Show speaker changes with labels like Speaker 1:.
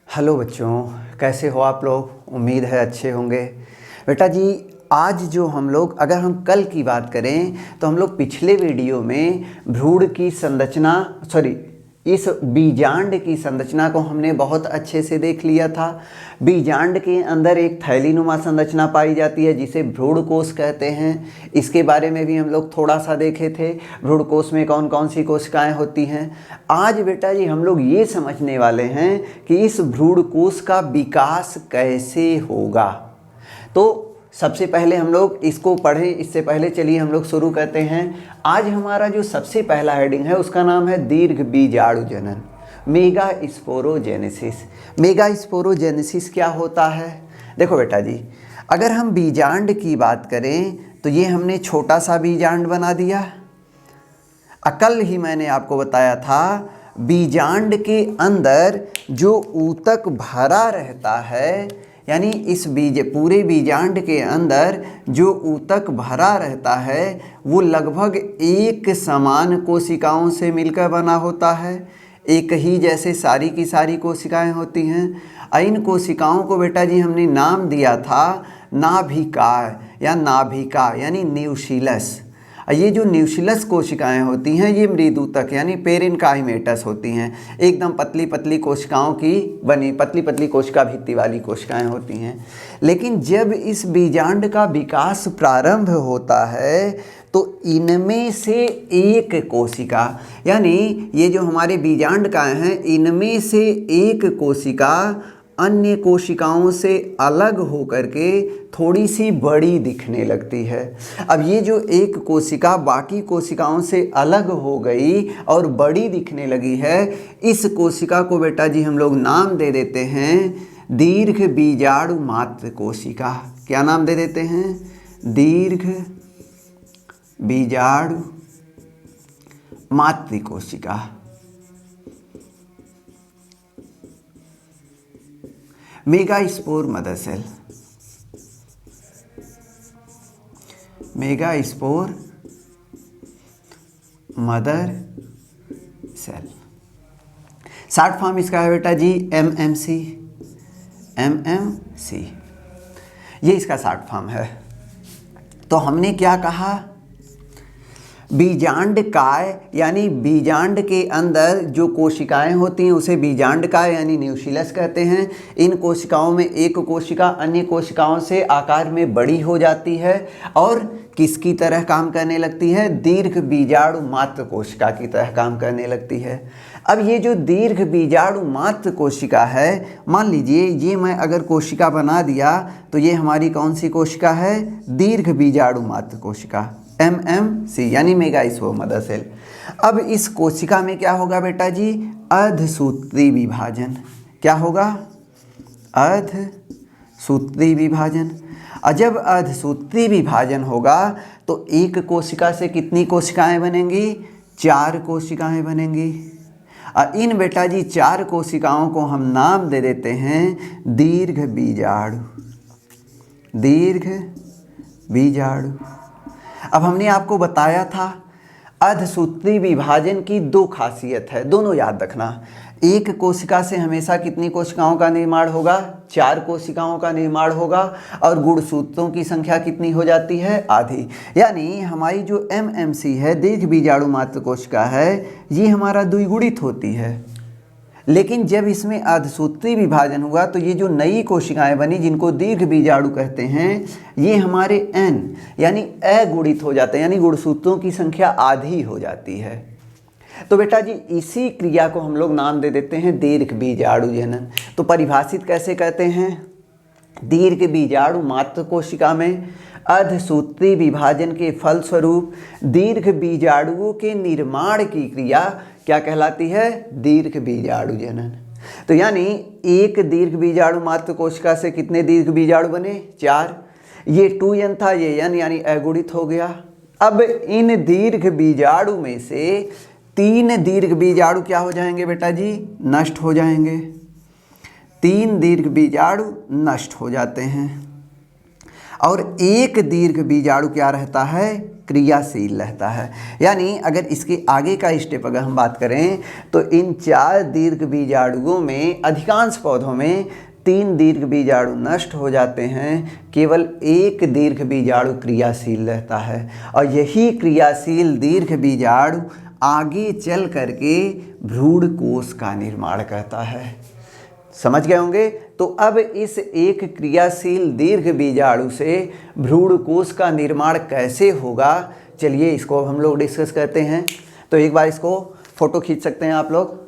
Speaker 1: Hello बच्चों, कैसे हो आप लोग। उम्मीद है अच्छे होंगे। बेटा जी, आज जो हम लोग अगर हम कल की बात करें तो हम लोग पिछले वीडियो में भ्रूण की संरचना इस बीजांड की संरचना को हमने बहुत अच्छे से देख लिया था। बीजांड के अंदर एक थैलीनुमा संरचना पाई जाती है जिसे भ्रूण कोश कहते हैं। इसके बारे में भी हम लोग थोड़ा सा देखे थे, भ्रूण कोश में कौन कौन सी कोशिकाएं होती हैं। आज बेटा जी हम लोग ये समझने वाले हैं कि इस भ्रूण कोश का विकास कैसे होगा। तो सबसे पहले हम लोग इसको पढ़ें, इससे पहले चलिए हम लोग शुरू करते हैं। आज हमारा जो सबसे पहला हेडिंग है उसका नाम है दीर्घ बीजाणु जनन, मेगा स्पोरोजेनेसिस। मेगा स्पोरोजेनेसिस क्या होता है? देखो बेटा जी, अगर हम बीजांड की बात करें तो ये हमने छोटा सा बीजांड बना दिया। कल ही मैंने आपको बताया था बीजांड के अंदर जो ऊतक भरा रहता है, यानी इस पूरे बीजांड के अंदर जो ऊतक भरा रहता है वो लगभग एक समान कोशिकाओं से मिलकर बना होता है। एक ही जैसे सारी की सारी कोशिकाएं होती हैं। इन कोशिकाओं को बेटा जी हमने नाम दिया था नाभिका या नाभिका यानी न्यूक्लियस। ये जो न्यूक्लियस कोशिकाएं होती हैं ये मृदूतक यानी पेरेन्काइमेटस होती हैं। एकदम पतली पतली कोशिकाओं की बनी पतली पतली कोशिका भित्ति वाली कोशिकाएं होती हैं। लेकिन जब इस बीजांड का विकास प्रारंभ होता है तो इनमें से एक कोशिका, यानी ये जो हमारे बीजांड का हैं इनमें से एक कोशिका अन्य कोशिकाओं से अलग होकर के थोड़ी सी बड़ी दिखने लगती है। अब ये जो एक कोशिका बाकी कोशिकाओं से अलग हो गई और बड़ी दिखने लगी है, इस कोशिका को बेटा जी हम लोग नाम दे देते हैं दीर्घ बीजाणु मात्र कोशिका। क्या नाम दे देते हैं? दीर्घ बीजाणु मात्र कोशिका। Megaspore mother cell, megaspore mother cell. Short form इसका है बेटा जी एमएमसी। एमएमसी ये इसका शॉर्ट फॉर्म है। तो हमने क्या कहा? बीजांड काय यानी बीजांड के अंदर जो कोशिकाएं होती हैं उसे बीजांड काय यानी न्यूक्लियस कहते हैं। इन कोशिकाओं में एक कोशिका अन्य कोशिकाओं से आकार में बड़ी हो जाती है और किसकी तरह काम करने लगती है? दीर्घ बीजाणु मात्र कोशिका की तरह काम करने लगती है। अब ये जो दीर्घ बीजाणु मात्र कोशिका है, मान लीजिए ये मैं अगर कोशिका बना दिया तो ये हमारी कौन सी कोशिका है? दीर्घ बीजाणु मात्र कोशिका एमएमसी यानी मेगास्पोर मदर सेल। अब इस कोशिका में क्या होगा बेटा जी? अर्धसूत्री विभाजन। क्या होगा? अर्धसूत्री विभाजन। और जब अर्धसूत्री विभाजन होगा तो एक कोशिका से कितनी कोशिकाएं बनेंगी? 4 कोशिकाएं बनेंगी। और इन बेटा जी 4 कोशिकाओं को हम नाम दे देते हैं दीर्घ बीजाणु। दीर्घ बीजाणु। अब हमने आपको बताया था अर्धसूत्री विभाजन की 2 खासियत है, दोनों याद रखना। एक कोशिका से हमेशा कितनी कोशिकाओं का निर्माण होगा? 4 कोशिकाओं का निर्माण होगा। और गुणसूत्रों की संख्या कितनी हो जाती है? आधी। यानी हमारी जो एमएमसी है दीर्घ बीजाणु मात्र कोशिका है ये हमारा द्विगुणित होती है। लेकिन जब इसमें अर्धसूत्री विभाजन हुआ तो ये जो नई कोशिकाएं बनी जिनको दीर्घ बीजाणु कहते हैं ये हमारे N यानी अगुणित हो जाते हैं, यानी गुणसूत्रों की संख्या आधी हो जाती है। तो बेटा जी इसी क्रिया को हम लोग नाम दे देते हैं दीर्घ बीजाणु जनन। तो परिभाषित कैसे कहते हैं? दीर्घ बीजाणु मात्र कोशिका में अर्धसूत्री विभाजन के फलस्वरूप दीर्घ बीजाणुओं के निर्माण की क्रिया क्या कहलाती है? दीर्घ बीजाणु जनन। तो यानी एक दीर्घ बीजाणु मात्र कोशिका से कितने दीर्घ बीजाणु बने? 4। ये 2n था, ये n यानी अगुणित हो गया। अब इन दीर्घ बीजाणु में से 3 दीर्घ बीजाणु क्या हो जाएंगे बेटा जी? नष्ट हो जाएंगे। 3 दीर्घ बीजाणु नष्ट हो जाते हैं और एक दीर्घ बीजाणु क्या रहता है? क्रियाशील रहता है। यानी अगर इसके आगे का स्टेप अगर हम बात करें तो इन 4 दीर्घ बीजाणुओं में अधिकांश पौधों में 3 दीर्घ बीजाणु नष्ट हो जाते हैं, केवल एक दीर्घ बीजाणु क्रियाशील रहता है और यही क्रियाशील दीर्घ बीजाणु आगे चल करके भ्रूण कोश का निर्माण करता है। समझ गए होंगे। तो अब इस एक क्रियाशील दीर्घ बीजाणु से भ्रूण कोश का निर्माण कैसे होगा, चलिए इसको हम लोग डिस्कस करते हैं। तो एक बार इसको फोटो खींच सकते हैं आप लोग।